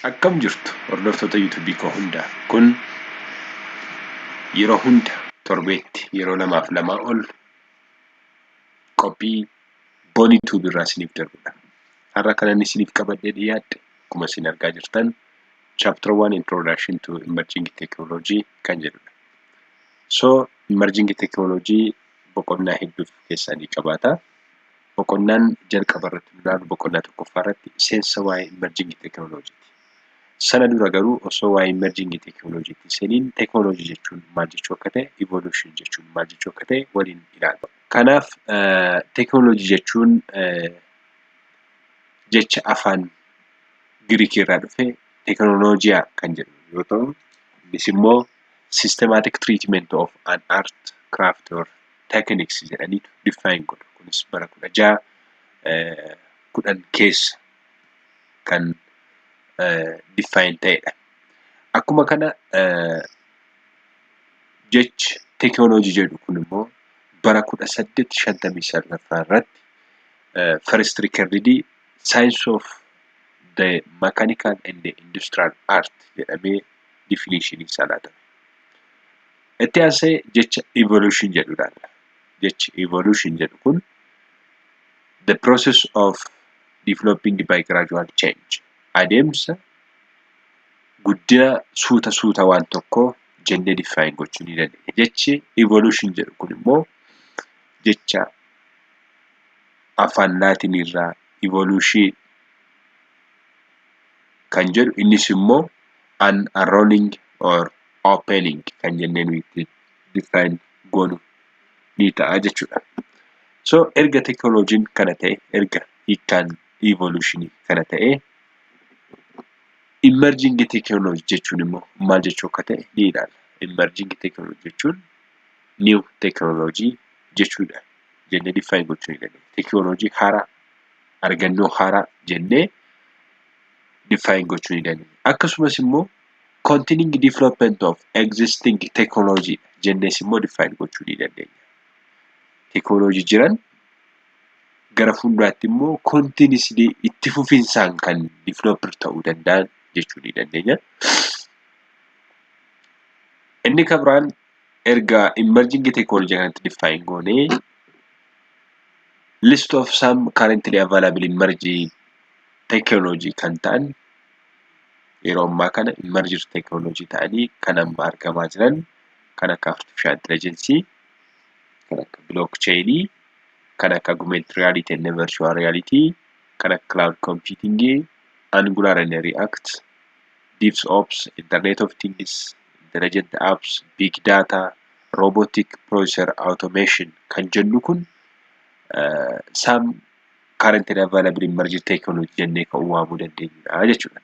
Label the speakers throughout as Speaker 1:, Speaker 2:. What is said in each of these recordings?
Speaker 1: Akkam jirtu hordoftoota YouTube koo hundaa. Kun yeroo hunda torbeetti yeroo 2 ol qophii bonii YouTube irraa isiniif darbudha. Har'a kan inni isiniif qabadhee dhiyaadhe akkuma isin argaa jirtan Chapter 1 Introduction to Emerging Technology kan jedhudha. So Emerging Technology boqonnaa hedduu keessatti qabaata. Boqonnaan jalqaba irratti ilaalu boqonnaa tokkoffaa irratti seensa waa'ee Emerging Technology. Sana dura garuu osoo waa'ee emerging technology seniin technology jechuun maal jechuu akka ta'e, evolution jechuun maal jechuu akka ta'e waliin ilaalla. Kanaaf technology jechuun jecha afaan Greek irraa dhufe technologia kan jedhu yoo ta'u, innis immoo systematic treatment of an art, craft or techniques jedhanii define godha. Kunis bara 1610 keessa kan define ta'edha. Akkuma kana jechi technology jedhu kun immoo bara 1859 irratti first recorded science of the mechanical and the industrial art jedhamee definition isaa laatame. Itti aansee jecha evolution jedhudha. Jechi evolution jedhu kun the process of developing by gradual change. Adeemsa guddina suuta waan tokko jennee define gochuu ni dandeenya. Jechi evolution jedhu kun immoo jecha afaan Laatiin irraa evolution kan jedhu, innis immoo unrolling or opening kan jennee nuti define goonu ni ta'a jechuudha. So erga technology kana ta'e, erga hiikkaan evolution kana ta'e, emerging technology jechuun immoo maal jechuu akka ta'e ni ilaalla. Emerging technology jechuun new technology jechuudha jennee define gochuu ni dandeenya. Technology haaraa, argannoo haaraa jennee define gochuu ni dandeenya. Akkasumas immoo continuing development of existing technology jennees immoo define gochuu ni dandeenya. Technology jiran gara fuulduraatti immoo continuously itti fufinsaan kan develop ta'uu danda'an jechuu ni dandeenya. Inni kabiraan erga emerging technology kanatti define goonee list of some currently available emerging technology kan ta'an yeroo ammaa kana emerging technology ta'anii kan amma argamaa jiran kan akka artificial intelligence, kan akka blockchain, kan akka augmented reality and virtual reality, kan akka cloud computing, Angular and React, DevOps, Internet of Things, intelligent apps, big data, robotic process automation kan jennu kun some currently available emerging technology jennee kan waamuu dandeenyudha jechuudha.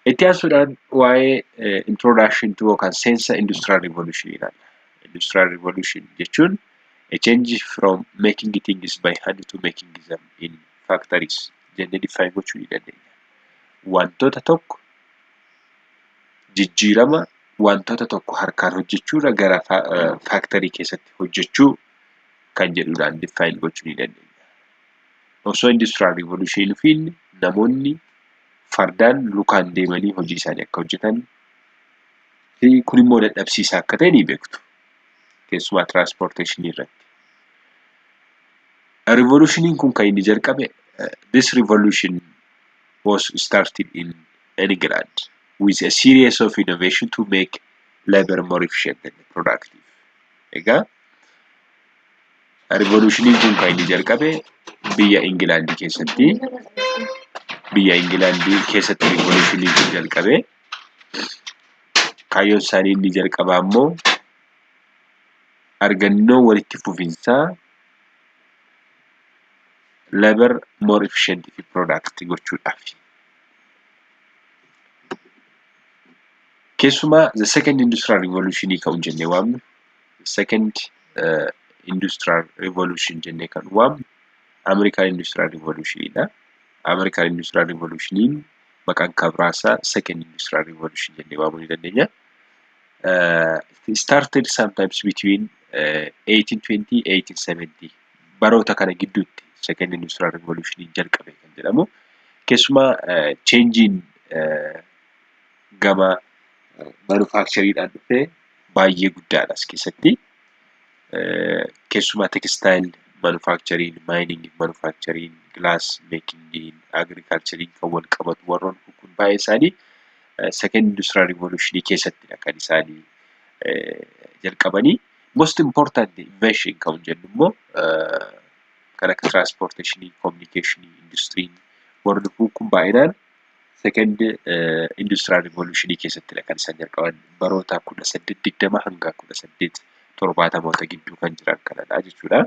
Speaker 1: Itti aansuudhaan waa'ee introduction to yookaan seensa industrial revolution ilaalla. Industrial revolution jechuun a change from making things by hand to making them in factories jennee define gochuu ni dandeenya. Wantoota tokko jijjiirama wantoota tokko harkaan hojjechuurra gara factory keessatti hojjechuu kan jedhuudhaan define gochuu ni dandeenya. Osoo industrial revolution fi namoonni fardaan lukaan deemanii hojii isaanii akka hojjetan kun immoo dadhabsiisaa akka ta'e ni beektu. Keessumaa transportation irratti. Revolution kun kan inni jalqabe, this revolution was started in England with a series of innovation to make labor more efficient and productive. Egaa revolution kun kan inni jalqabe biyya England keessatti revolution kun jalqabe. Kaayyoon isaanii inni jalqabaa immoo argannoo walitti fufinsaa labor more efficient and productive gochuudhaaf. Keessumaa the second industrial revolution kan jennee waamnu, second industrial revolution jennee kan waamnu American industrial revolution dha. American industrial revolution maqaan kabraasaa second industrial revolution jennee waamuu ni dandeenya. It started sometimes between 1820 1870 baroota kana gidduutti second industrial revolution jalqabe kan jedhamu. Keessumaa changing gama manufacturingdhaan dhufee baay'ee guddaadha as keessatti. Keessumaa textile manufacturing, mining manufacturing, glass making, agriculture kan wal qabatu warroon kun baay'ee isaanii second industrial revolution keessattidha kan isaanii jalqabanii. Most important invention kan jennu immoo kan akka transportation, communication industry warri kun baay'inaan second industrial revolution keessattidha kan isaan jalqaban baroota 1820 hanga 1870 gidduu kan jiran kanadha jechuudha.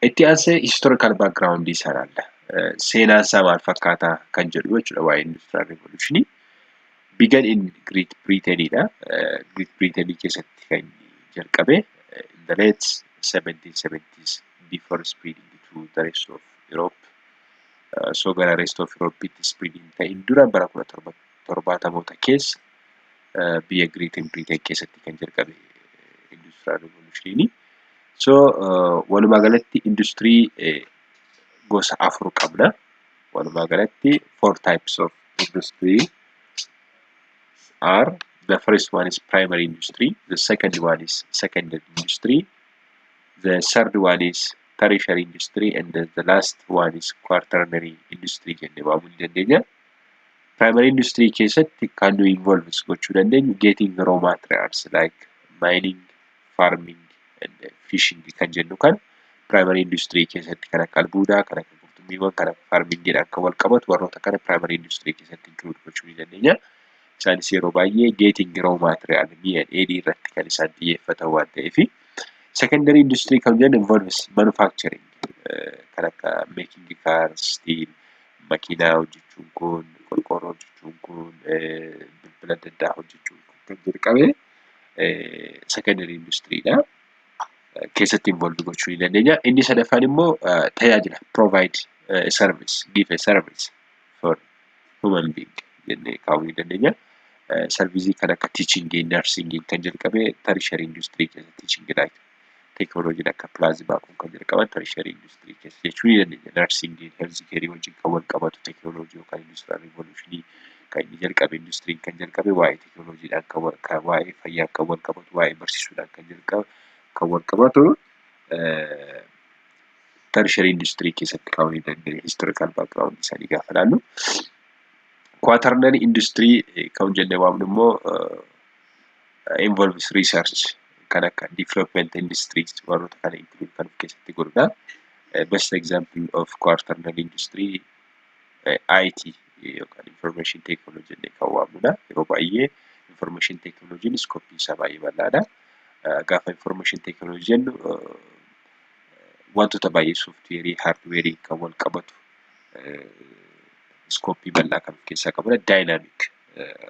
Speaker 1: Itti aansee historical background isaadha. Seenaan isaa maal fakkaata kan jedhu jechuudha waa'ee industrial revolution. Began in Great Britain-dha. Great Britain keessatti kan jalqabe in the late 1770s before spreading to the rest of Europe. So gara rest of Europe itti spreading ta'in dura bara 1770 keessa biyya Great Britain keessatti kan jalqabe industrial revolution. So walumaa galatti industry gosa afur qabna. Walumaa galatti 4 types of industry are: the first one is primary industry, the second one is secondary industry, the third one is tertiary industry, and the last one is quaternary industry jennee waamuu dandeenya. Primary industry keessatti kan nu involves gochuu dandeenyu getting raw materials like mining, farming and fishing kan jennu kan primary industry keessatti kan akka albuudaa, kan akka qurxummiiwwan, kan akka farmingidhaan kan wal qabatu warroota kana primary industry keessatti include gochuu dandeenya. Isaanis yeroo baay'ee getting raw material mi'a dheedhii irratti kan isaan xiyyeeffatan waan ta'eef. Secondary industry kan jennu involves manufacturing kan akka making cars, steel, makiinaa hojjechuun kun, qorqorroo hojjechuun kun, bilbila adda addaa hojjechuun kun kan jalqabe secondary industry'dha. Keessatti involve gochuu dandeenya. Inni sadaffaan immoo tajaajila provide service, give a service for human being jennee kaa'uu dandeenya. Servicii kan akka teaching, nursing kan jalqabe tertiary industry keessatti teaching like technology akka plasma kun kan jalqaban tertiary industry keessa jechuu dandeenya. Nursing, health care wajjin kan wal qabatu technology yookaan industrial revolution kan inni jalqabe industry kan jalqabe waa'ee technologyidhaan kan waa'ee fayyaa kan wal qabatu waa'ee barsiisuudhaan kan jalqabe kan wal qabatu tertiary industry keessatti kaa'uu dandeenya. Historical background isaanii gaafa ilaallu. Quaternary industry kan jennee waamnu immoo involves research kan akka development industries warroota kana include kan keessatti godhudha. Best example of quaternary industry IT yookaan information technology jennee kan waamnudha. Yeroo baay'ee information technology scope isaa baay'ee bal'aadha. Gaafa information technology jennu wantoota baay'ee software, hardware kan wal qabatu scope bal'aa kan keessaa qabudha. Dynamic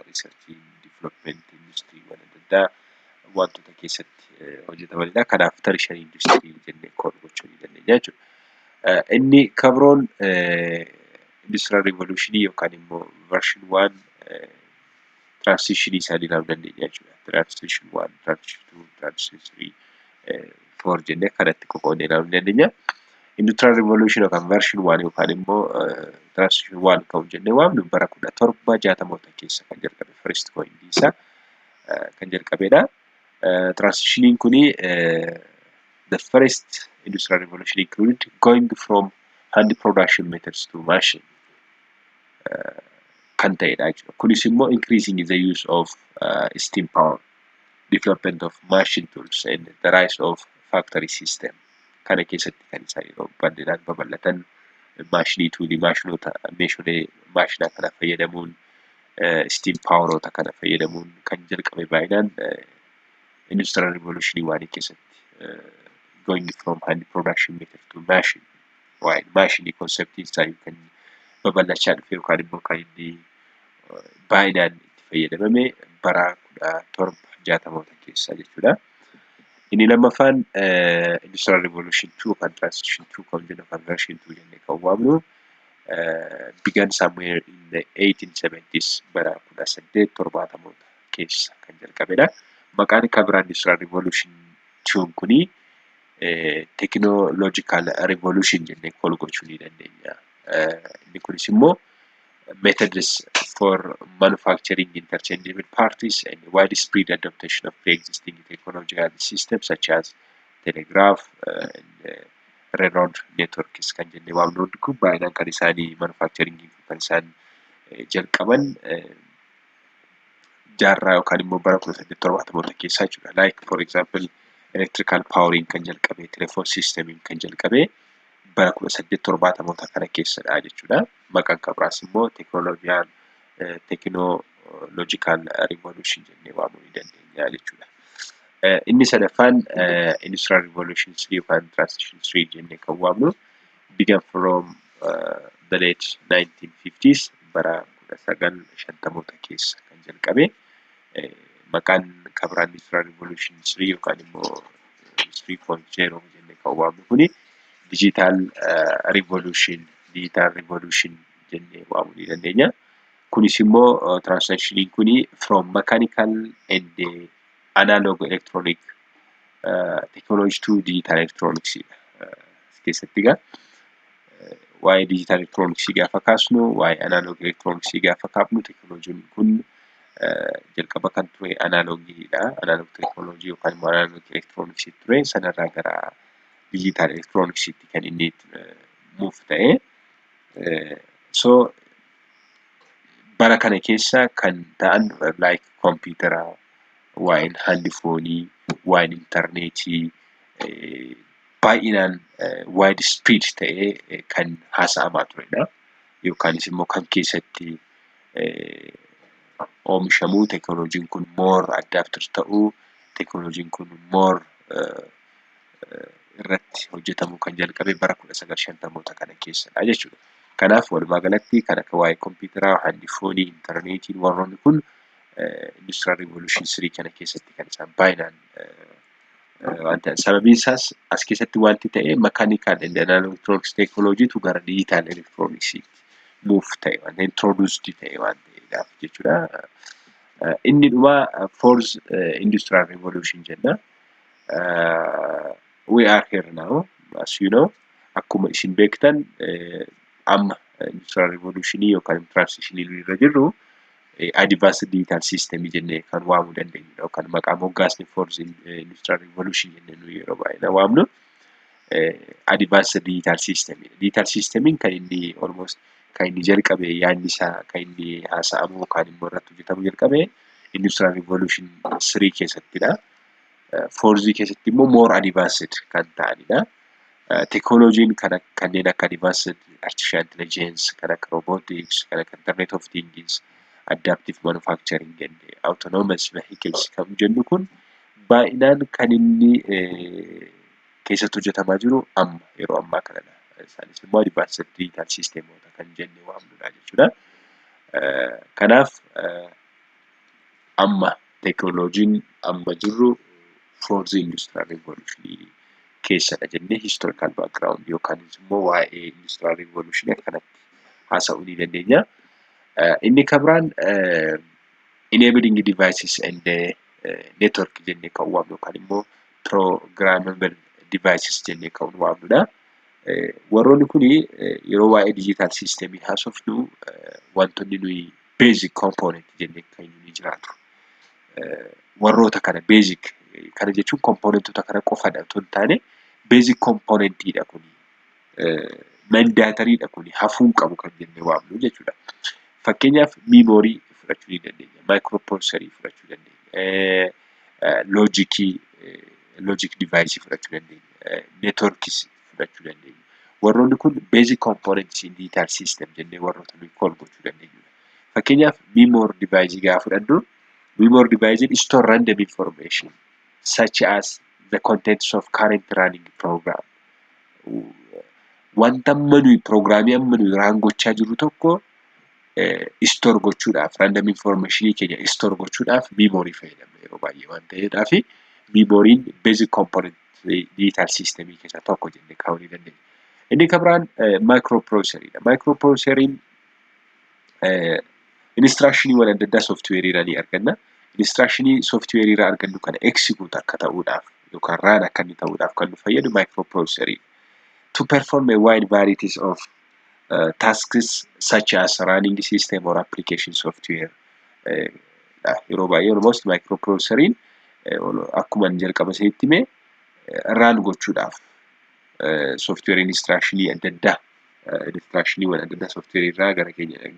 Speaker 1: research development industry waan adda addaa wantoota keessatti hojjetamanidha. Kanaaf tertiary industry jennee kood gochuu dandeenya jechuudha. Inni kabroon industrial revolution yookaan immoo version 1 transition isaanii ilaaluu dandeenya jechuudha. Transition 1, transition 2, transition 3, 4 jennee kanatti qoqqoodnee ilaaluu dandeenya. Industrial revolution yookaan version 1 yookaan immoo transition 1 kan jennee waamnu bara 1760 keessa kan jalqabe first coin isaa kan jalqabedha. Transitioning kuni the first industrial revolution included going from hand production methods to machine kan ta'edha jechuudha. Kunis immoo increasing the use of steam power, development of machine tools and the rise of factory system. Kana keessatti kan isaan yeroo bal'inaan babal'atan maashinii tuulii maashinoota meeshaalee maashinaa kana fayyadamuun steam powerota kana fayyadamuun kan jalqabe baay'inaan industrial revolution waan keessatti going from hand production method to machine while machine concept isaa kan babal'achaa dhufe yookaan immoo kan inni baay'inaan itti fayyadamame bara 1760 keessa jechuudha. Inni lammaffaan industrial revolution 2 kan transition 2 kan jennu kan version 2 jennee kan waamnu began somewhere in the 1870s bara 1870 keessa kan jalqabedha. Maqaan kabiraan industrial revolution 2 kuni technological revolution jennee kool gochuu ni dandeenya. Inni kunis immoo methods for manufacturing interchangeable parties, and widespread adaptation of pre-existing technological systems such as telegraph and railroad networks kan jennee waamnu hundi kun baay'inaan kan isaanii manufacturing kan isaan jalqaban jaarraa yookaan immoo bara 1870 keessaa jechuudha. Like for example electrical powering kan jalqabe, telephone systemiin kan jalqabe bara 1870 kana keessadha jechuudha. Maqaan kabiraas immoo technological revolution jennee waamuu ni dandeenya jechuudha. Inni sadaffaan industrial revolution 3 yookaan transition 3 jennee kan waamnu began from the late 1950s bara 1950 keessa kan jalqabe. Maqaan kabiraan industrial revolution 3 yookaan immoo 3.0 jennee kan waamnu kuni digital revolution jennee waamuu ni dandeenya. Kunis immoo transitioning kuni from mechanical and analog electronic technology to digital electronics keessatti egaa waa'ee digital electronics gaafa kaasnu waa'ee analog electronics gaafa kaafnu teknooloojiin kun jalqaba kan ture analogiidha. Analog technology yookaan immoo analog electronics ture sanarraa gara digital electronics kan inni move ta'e. So bara kana keessa kan ta'an like computer, waa'een handifoonii, waa'een intarneetii baay'inaan widespread ta'ee kan haasa'amaa turedha. Yookaanis immoo kan keessatti oomishamuu teknooloojiin kun more adapted ta'uu, teknooloojiin kun more irratti hojjetamuu kan jalqabe bara 1950 kana keessadha jechuudha. Kanaaf walumaa galatti kan akka waa'ee kompiitaraa, handifoonii, intarneetiin warroonni kun industrial revolution 3 kana keessatti kan isaan baay'inaan wanta sababiin isaas as keessatti wanti ta'e mechanical and analog electronics technology tu gara digital electronics move ta'e wanta introduced ta'e waan ta'eedhaaf jechuudha. Inni dhuma fourth industrial revolution jenna. We are here now, as you know, akkuma isin beektan amma industrial revolution yookaan transition irra jirru advanced digital system jennee kan waamuu dandeenyudha yookaan maqaa moggaasni fourth industrial revolution jennee nu yeroo baay'ee waamnu advanced digital system. Digital systemiin kan inni almost kan inni jalqabe yaadni isaa kan inni haasa'amu yookaan immoo irratti hojjetamu jalqabe industrial revolution 3 keessattidha. Fourth keessatti immoo more advanced kan ta'anidha. Teknooloojiin kanneen akka advanced artificial intelligence, kan akka robotics, kan akka internet of things, adaptive manufacturing and autonomous vehicles kan jennu kun baay'inaan kan inni keessatti hojjetamaa jiru amma yeroo ammaa kanadha. Isaanis immoo advanced digital systemoota kan jennee waamnudha jechuudha. Kanaaf amma teknooloojiin amma jirru fourth industrial revolution keessadha jennee historical background yookaan immoo waa'ee industrial revolution akkanatti haasa'uu ni dandeenya. Inni kabiraan enabling devices and network jennee kan waamnu yookaan immoo programmable devices jennee kan waamnudha. Warroonni kuni yeroo waa'ee digital systemii haasofnu wantoonni nuyi basic component jennee kan inni jiraatu. Warroota kana basic kana jechuun componentota kana qofadha otoo hin taane basic componentidha kuni. Mandatoryidha kuni hafuu qabu kan jennee waamnu jechuudha. Fakkeenyaaf memory fudhachuu ni dandeenya, microprocessor fudhachuu dandeenya, logic device fudhachuu dandeenya, networks fudhachuu dandeenya. Warroonni kun basic components in digital system jennee warroota nuyi call gochuu dandeenyudha. Fakkeenyaaf memory device gaafa fudhannu memory device store random information such as the contents of current running program. Wanta nuyi programmii amma nuyi run gochaa jirru tokko store gochuudhaaf random information keenya store gochuudhaaf memory fayyadamna yeroo baay'ee waan ta'eedhaaf memoryin basic component digital system keessaa tokko jennee kaa'uu ni dandeenya. Inni kabiraan microprocessor'idha. Microprocessoriin instructionii adda addaa software irraa ni arganna. Instructionii software irraa argannu kana execute akka ta'uudhaaf yookaan run akka inni ta'uudhaaf kan nu fayyadu microprocessor to perform a wide varieties of tasks such as running system or application software. Yeroo baay'ee almost microprocessoriin akkuma jalqaba isinitti hime run gochuudhaaf software instructionii adda addaa instructioniiwwan adda addaa software irraa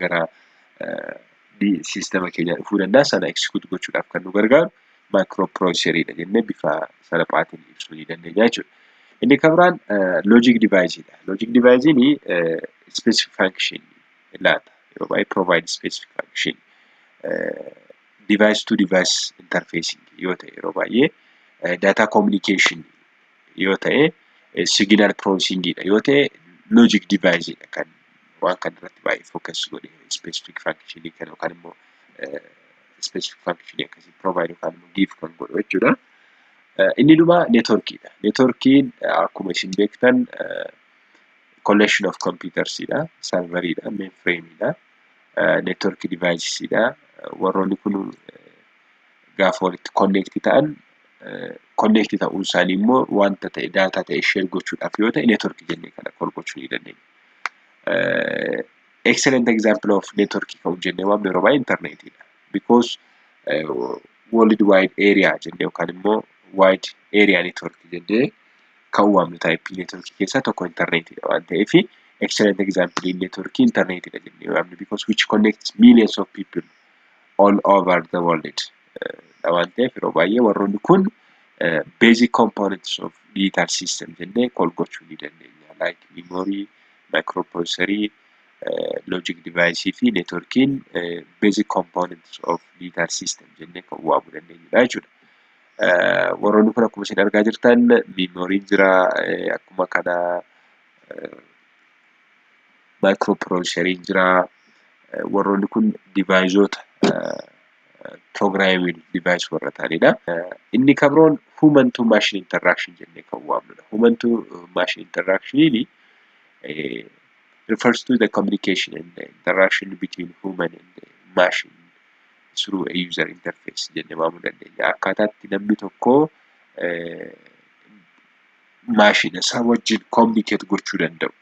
Speaker 1: gara sistema keenya dhufuu danda'a sana execute gochuudhaaf kan nu gargaaru microprocessoriidha jennee bifa salphaatiin ibsuu ni dandeenya jechuudha. Inni kan biraan logic deviceidha. Logic device'n specific function laata. Yeroo baay'ee provide specific function device to device interfacing yoo ta'e yeroo baay'ee data communication yoo ta'e signal processingidha yoo ta'e logic deviceidha kan waan kan irratti baay'ee focus godhe specific function kan yookaan immoo specific function akkasii provide yookaan immoo give kan godhu jechuudha. Inni dhuma networkiidha. Networkiin akkuma isin beektan collection of computersidha, serveridha, mainframeidha, network devicesidha. Warroonni kun gaafa walitti connect ta'an connect ta'uun isaanii immoo wanta ta'e data ta'e share gochuudhaaf yoo ta'e network jennee kana call gochuu ni dandeenya. Excellent example of network kan jennee waamnu yeroo baay'ee internetidha. Because world wide area jennee yookaan immoo wide area network jennee kan waamnu type network keessaa tokko internetidha waan ta'eef excellent example in network internetidha jennee waamnu because which connects millions of people all over the world. Waan ta'eef yeroo baay'ee warroonni kun basic components of digital system jennee call gochuu ni dandeenya like memory, microprocessor, logic device fi networking basic components of digital system jennee kan waamuu dandeenyudha jechuudha. Warroonni kun akkuma isin argaa jirtan memory jira akkuma kana microprocessor jira warroonni kun deviceota programmable device warra ta'anidha. Inni kan biroon human to machine interaction jennee kan waamnudha. Human to machine interaction refers to the communication and the interaction between human and machine through a user interface jennee waamuu dandeenya. Akkaataatti namni tokko maashina isaa wajjin communicate gochuu danda'u.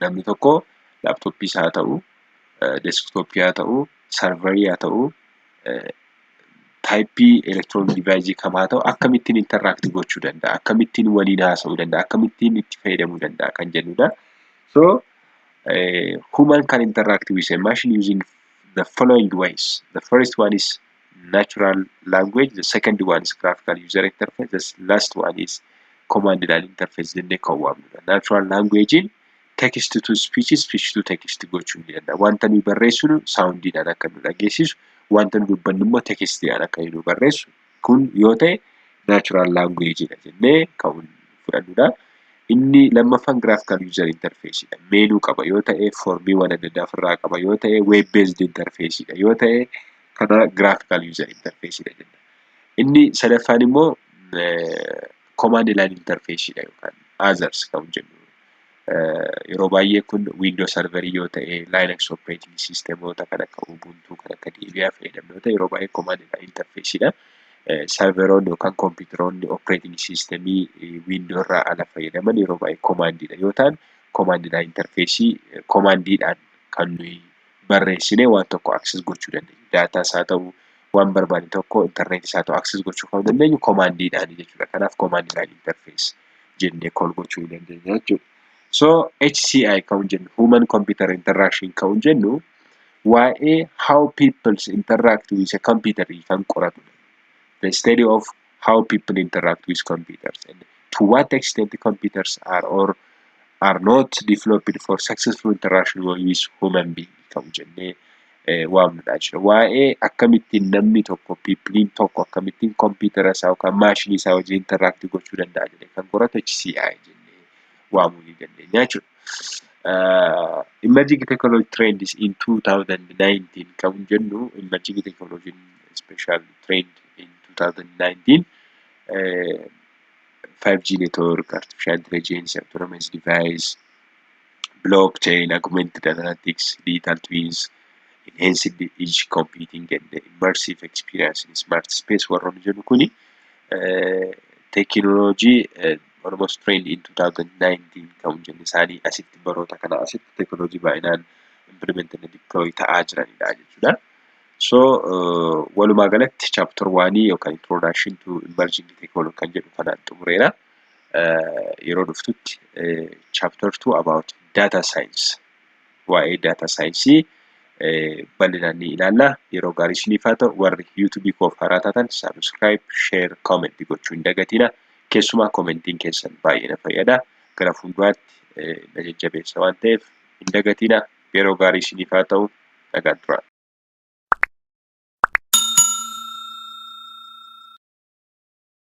Speaker 1: Namni tokko laptooppii isaa haa ta'u, desktooppii haa ta'u, serverii haa ta'u, typii electronic device kam haa ta'u akkamittiin interact gochuu danda'a, akkamittiin waliin haasa'uu danda'a, akkamittiin itti fayyadamuu danda'a kan jennudha. So human can interact with a machine using the following ways. The first one is natural language, the second one is graphical user interface, the last one is command line interface jennee kan waamnudha. Natural language text to speech, speech to text gochuu ni danda'a. Wanta nuyi barreessinu soundiidhaan akka nu dhageessisu, wanta nu dubbannu immoo textiidhaan akka nu barreessu kun yoo ta'e natural languageidha jennee kan fudhannudha. Inni lammaffaan graphical user interfaceidha. Meenuu qaba yoo ta'e formiiwwan adda addaa ofirraa qaba yoo ta'e web based interfaceidha yoo ta'e kana graphical user interfaceidha jenna. Inni sadaffaan immoo command line interfaceidha yookaan others kan jennu. Yeroo baay'ee kun Windows serverii yoo ta'e Linux operating systemoota kan akka Ubuntu kan akka Debian fayyadamnu yoo ta'e yeroo baay'ee command line interfaceidha. Serveroonni yookaan kompiitaroonni operating systemii Windows irraa ala fayyadaman yeroo baay'ee commandidha yoo ta'an command line interface commandiidhaan kan nuyi barreessine waan tokko access gochuu dandeenya. Data isaa ta'u waan barbaanne tokko internet isaa ta'u access gochuu kan dandeenyu commandiidhaan jechuudha. Kanaaf command line interface jennee call gochuu dandeenya jechuudha. So HCI kan jennu human computer interaction kan jennu waa'ee how people interact with a computer kan qoratudha. The study of how people interact with computers and to what extent computers are or are not developed for successful interaction with human being kan jennee waamnudha jechuudha. Waa'ee akkamittiin namni tokko peoplein tokko akkamittiin computer isaa yookaan maashinii isaa wajjin interact gochuu danda'a jedhee kan qoratu HCI jennee waamuu ni dandeenya jechuudha. Emerging technology trends in 2019 kan jennu emerging technology special trend in 2019 5G network, artificial intelligence, autonomous device, blockchain, augmented analytics, digital twins, enhanced edge computing, and immersive experience in smart space warroonni jennu kuni technology almost trained in 2019 kan jenni isaanii asitti baroota kana asitti technology baay'inaan implement and deploy ta'aa jiranidha jechuudha. So walumaa galatti chapter 1 yookaan introduction to emerging technology kan jedhu kanaan xumureera. Yeroo dhuftutti chapter 2 about data science. Waa'ee data science bal'inaan ni ilaalla. Yeroo gaarii isiniif haa ta'u warri YouTube koof haaraa taatan subscribe, share, comment gochuu hin dagatinaa. Keessumaa commentiin keessan baay'ee na fayyada. Gara fuulduraatti na jajjabeessa waan ta'eef hin dagatinaa. Yeroo gaarii isiniif haa ta'u nagaan turaa.